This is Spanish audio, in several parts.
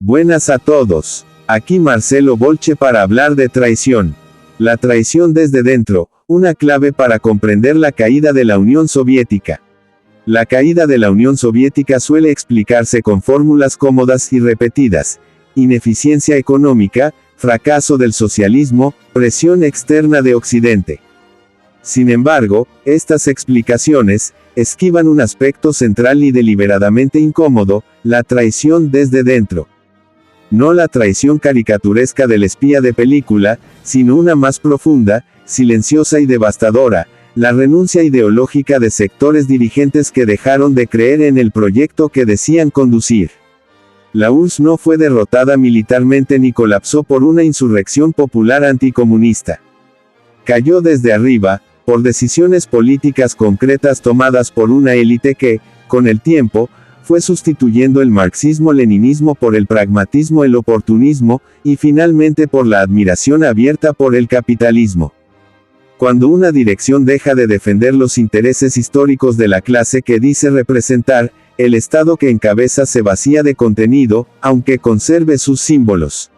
Buenas a todos. Aquí Marcelo Bolche para hablar de traición. La traición desde dentro, una clave para comprender la caída de la Unión Soviética. La caída de la Unión Soviética suele explicarse con fórmulas cómodas y repetidas: ineficiencia económica, fracaso del socialismo, presión externa de Occidente. Sin embargo, estas explicaciones esquivan un aspecto central y deliberadamente incómodo: la traición desde dentro. No la traición caricaturesca del espía de película, sino una más profunda, silenciosa y devastadora: la renuncia ideológica de sectores dirigentes que dejaron de creer en el proyecto que decían conducir. La URSS no fue derrotada militarmente ni colapsó por una insurrección popular anticomunista. Cayó desde arriba, por decisiones políticas concretas tomadas por una élite que, con el tiempo, fue sustituyendo el marxismo-leninismo por el pragmatismo, el oportunismo, y finalmente por la admiración abierta por el capitalismo. Cuando una dirección deja de defender los intereses históricos de la clase que dice representar, el Estado que encabeza se vacía de contenido, aunque conserve sus símbolos.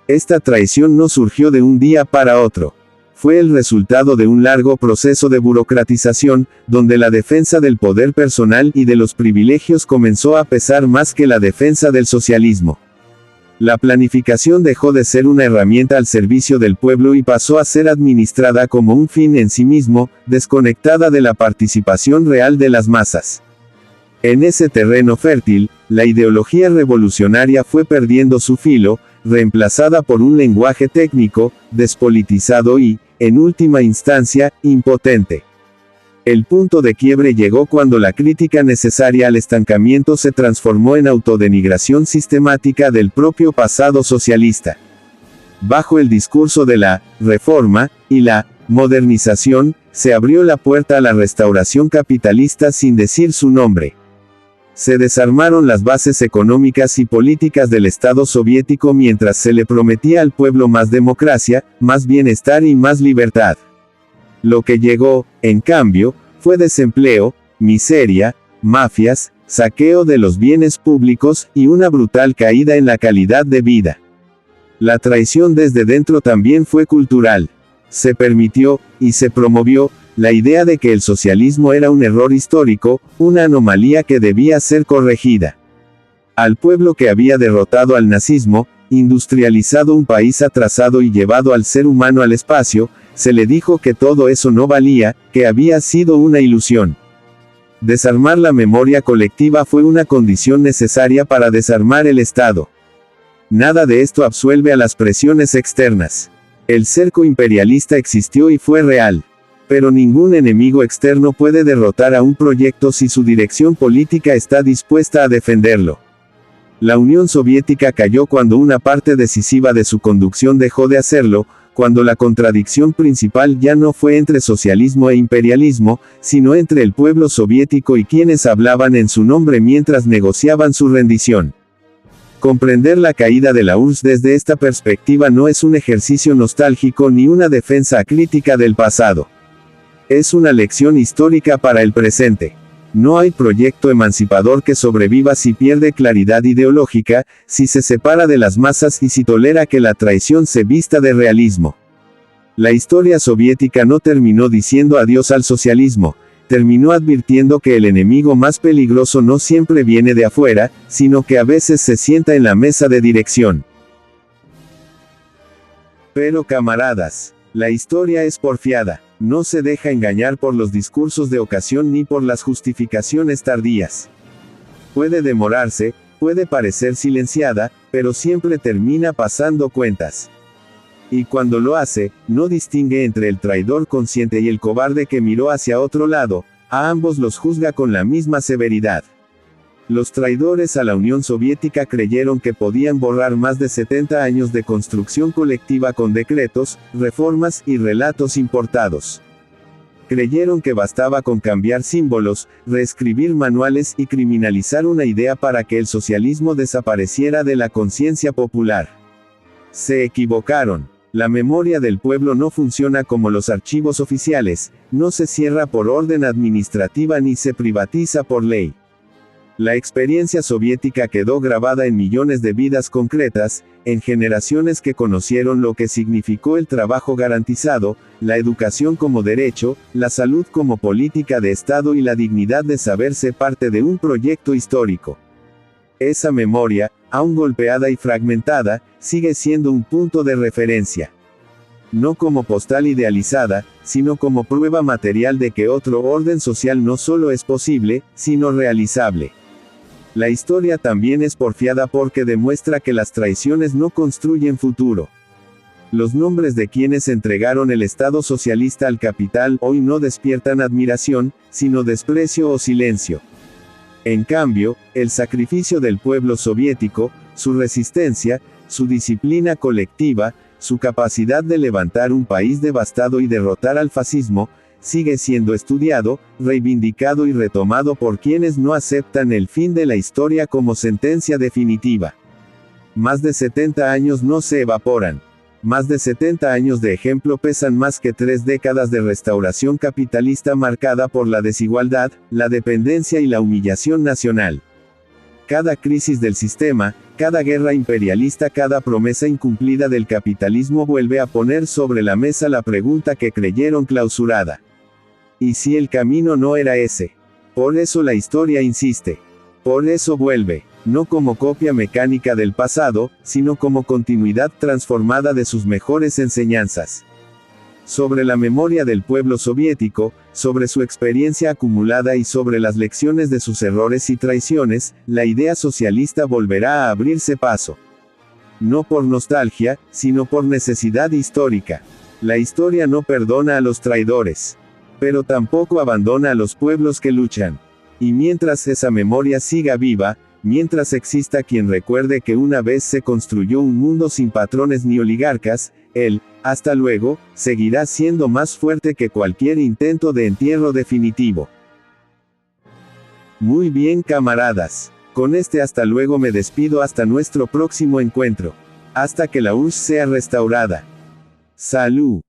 Esta traición no surgió de un día para otro. Fue el resultado de un largo proceso de burocratización, donde la defensa del poder personal y de los privilegios comenzó a pesar más que la defensa del socialismo. La planificación dejó de ser una herramienta al servicio del pueblo y pasó a ser administrada como un fin en sí mismo, desconectada de la participación real de las masas. En ese terreno fértil, la ideología revolucionaria fue perdiendo su filo, reemplazada por un lenguaje técnico, despolitizado y, en última instancia, impotente. El punto de quiebre llegó cuando la crítica necesaria al estancamiento se transformó en autodenigración sistemática del propio pasado socialista. Bajo el discurso de la reforma y la modernización, se abrió la puerta a la restauración capitalista sin decir su nombre. Se desarmaron las bases económicas y políticas del Estado soviético mientras se le prometía al pueblo más democracia, más bienestar y más libertad. Lo que llegó, en cambio, fue desempleo, miseria, mafias, saqueo de los bienes públicos y una brutal caída en la calidad de vida. La traición desde dentro también fue cultural. Se permitió, y se promovió, la idea de que el socialismo era un error histórico, una anomalía que debía ser corregida. Al pueblo que había derrotado al nazismo, industrializado un país atrasado y llevado al ser humano al espacio, se le dijo que todo eso no valía, que había sido una ilusión. Desarmar la memoria colectiva fue una condición necesaria para desarmar el Estado. Nada de esto absuelve a las presiones externas. El cerco imperialista existió y fue real. Pero ningún enemigo externo puede derrotar a un proyecto si su dirección política está dispuesta a defenderlo. La Unión Soviética cayó cuando una parte decisiva de su conducción dejó de hacerlo, cuando la contradicción principal ya no fue entre socialismo e imperialismo, sino entre el pueblo soviético y quienes hablaban en su nombre mientras negociaban su rendición. Comprender la caída de la URSS desde esta perspectiva no es un ejercicio nostálgico ni una defensa acrítica del pasado. Es una lección histórica para el presente. No hay proyecto emancipador que sobreviva si pierde claridad ideológica, si se separa de las masas y si tolera que la traición se vista de realismo. La historia soviética no terminó diciendo adiós al socialismo, terminó advirtiendo que el enemigo más peligroso no siempre viene de afuera, sino que a veces se sienta en la mesa de dirección. Pero camaradas, la historia es porfiada. No se deja engañar por los discursos de ocasión ni por las justificaciones tardías. Puede demorarse, puede parecer silenciada, pero siempre termina pasando cuentas. Y cuando lo hace, no distingue entre el traidor consciente y el cobarde que miró hacia otro lado, a ambos los juzga con la misma severidad. Los traidores a la Unión Soviética creyeron que podían borrar más de 70 años de construcción colectiva con decretos, reformas y relatos importados. Creyeron que bastaba con cambiar símbolos, reescribir manuales y criminalizar una idea para que el socialismo desapareciera de la conciencia popular. Se equivocaron. La memoria del pueblo no funciona como los archivos oficiales, no se cierra por orden administrativa ni se privatiza por ley. La experiencia soviética quedó grabada en millones de vidas concretas, en generaciones que conocieron lo que significó el trabajo garantizado, la educación como derecho, la salud como política de Estado y la dignidad de saberse parte de un proyecto histórico. Esa memoria, aún golpeada y fragmentada, sigue siendo un punto de referencia. No como postal idealizada, sino como prueba material de que otro orden social no solo es posible, sino realizable. La historia también es porfiada porque demuestra que las traiciones no construyen futuro. Los nombres de quienes entregaron el Estado socialista al capital hoy no despiertan admiración, sino desprecio o silencio. En cambio, el sacrificio del pueblo soviético, su resistencia, su disciplina colectiva, su capacidad de levantar un país devastado y derrotar al fascismo, sigue siendo estudiado, reivindicado y retomado por quienes no aceptan el fin de la historia como sentencia definitiva. Más de 70 años no se evaporan. Más de 70 años de ejemplo pesan más que 3 décadas de restauración capitalista marcada por la desigualdad, la dependencia y la humillación nacional. Cada crisis del sistema, cada guerra imperialista, cada promesa incumplida del capitalismo vuelve a poner sobre la mesa la pregunta que creyeron clausurada. ¿Y si el camino no era ese? Por eso la historia insiste. Por eso vuelve, no como copia mecánica del pasado, sino como continuidad transformada de sus mejores enseñanzas. Sobre la memoria del pueblo soviético, sobre su experiencia acumulada y sobre las lecciones de sus errores y traiciones, la idea socialista volverá a abrirse paso. No por nostalgia, sino por necesidad histórica. La historia no perdona a los traidores, pero tampoco abandona a los pueblos que luchan. Y mientras esa memoria siga viva, mientras exista quien recuerde que una vez se construyó un mundo sin patrones ni oligarcas, él, hasta luego, seguirá siendo más fuerte que cualquier intento de entierro definitivo. Muy bien, camaradas. Con este hasta luego me despido hasta nuestro próximo encuentro. Hasta que la URSS sea restaurada. Salud.